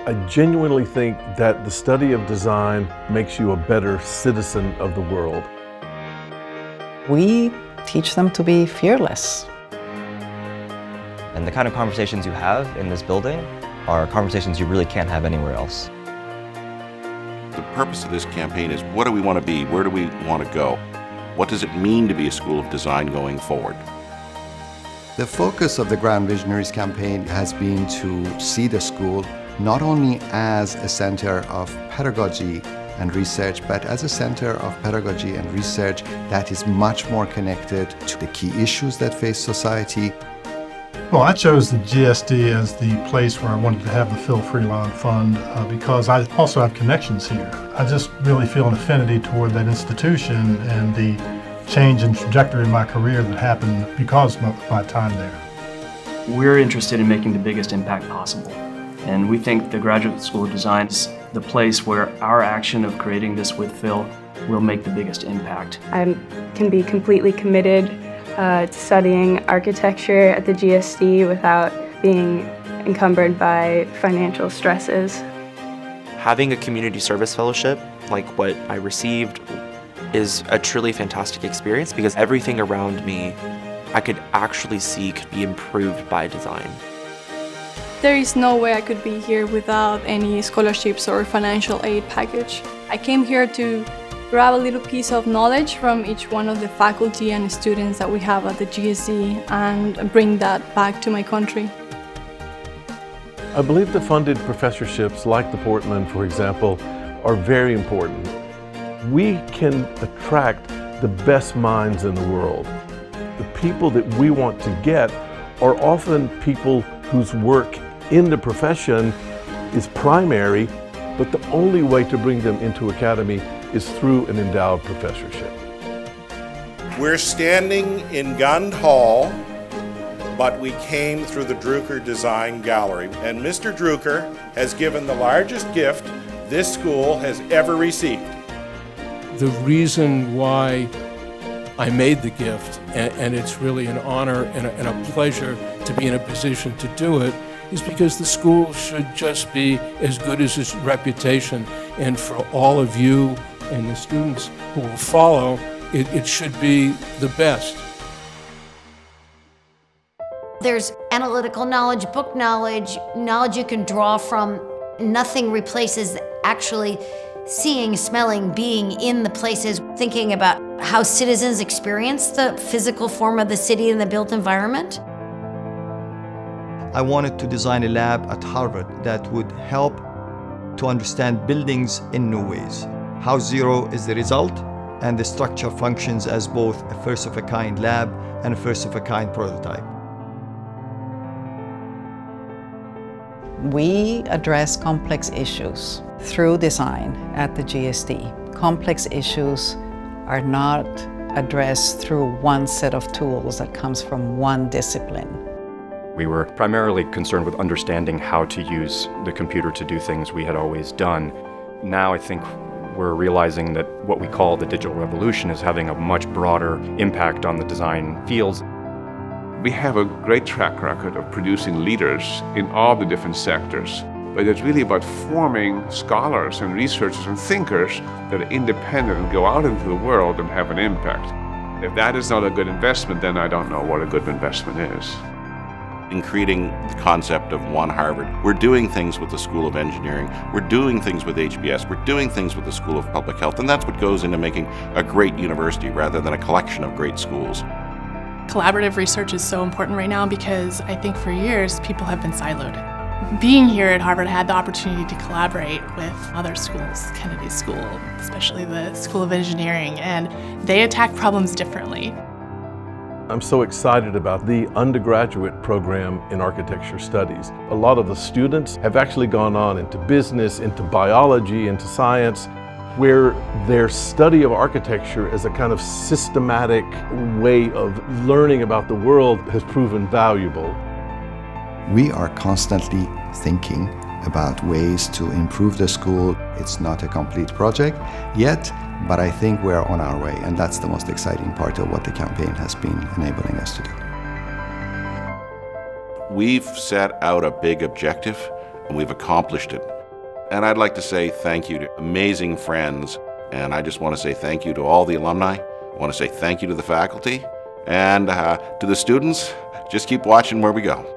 I genuinely think that the study of design makes you a better citizen of the world. We teach them to be fearless. And the kind of conversations you have in this building are conversations you really can't have anywhere else. The purpose of this campaign is, what do we want to be? Where do we want to go? What does it mean to be a school of design going forward? The focus of the Grounded Visionaries campaign has been to see the school not only as a center of pedagogy and research, but as a center of pedagogy and research that is much more connected to the key issues that face society. Well, I chose the GSD as the place where I wanted to have the Phil Freelon Fund because I also have connections here. I just really feel an affinity toward that institution and the change in trajectory in my career that happened because of my time there. We're interested in making the biggest impact possible. And we think the Graduate School of Design is the place where our action of creating this with Phil will make the biggest impact. I can be completely committed to studying architecture at the GSD without being encumbered by financial stresses. Having a community service fellowship like what I received is a truly fantastic experience because everything around me I could actually see could be improved by design. There is no way I could be here without any scholarships or financial aid package. I came here to grab a little piece of knowledge from each one of the faculty and students that we have at the GSD and bring that back to my country. I believe the funded professorships like the Portman, for example, are very important. We can attract the best minds in the world. The people that we want to get are often people whose work in the profession is primary, but the only way to bring them into academy is through an endowed professorship. We're standing in Gund Hall, but we came through the Drucker Design Gallery, and Mr. Drucker has given the largest gift this school has ever received. The reason why I made the gift, and it's really an honor and a pleasure to be in a position to do it, is because the school should just be as good as its reputation. And for all of you and the students who will follow, it should be the best. There's analytical knowledge, book knowledge, knowledge you can draw from. Nothing replaces actually seeing, smelling, being in the places, thinking about how citizens experience the physical form of the city and the built environment. I wanted to design a lab at Harvard that would help to understand buildings in new ways. How zero is the result, and the structure functions as both a first-of-a-kind lab and a first-of-a-kind prototype. We address complex issues through design at the GSD. Complex issues are not addressed through one set of tools that comes from one discipline. We were primarily concerned with understanding how to use the computer to do things we had always done. Now I think we're realizing that what we call the digital revolution is having a much broader impact on the design fields. We have a great track record of producing leaders in all the different sectors, but it's really about forming scholars and researchers and thinkers that are independent and go out into the world and have an impact. If that is not a good investment, then I don't know what a good investment is. In creating the concept of One Harvard, we're doing things with the School of Engineering, we're doing things with HBS, we're doing things with the School of Public Health, and that's what goes into making a great university rather than a collection of great schools. Collaborative research is so important right now because I think for years people have been siloed. Being here at Harvard, I had the opportunity to collaborate with other schools, Kennedy School, especially the School of Engineering, and they attack problems differently. I'm so excited about the undergraduate program in architecture studies. A lot of the students have actually gone on into business, into biology, into science, where their study of architecture as a kind of systematic way of learning about the world has proven valuable. We are constantly thinking about ways to improve the school. It's not a complete project yet, but I think we're on our way, and that's the most exciting part of what the campaign has been enabling us to do. We've set out a big objective, and we've accomplished it. And I'd like to say thank you to amazing friends. And I just want to say thank you to all the alumni. I want to say thank you to the faculty. And to the students, just keep watching where we go.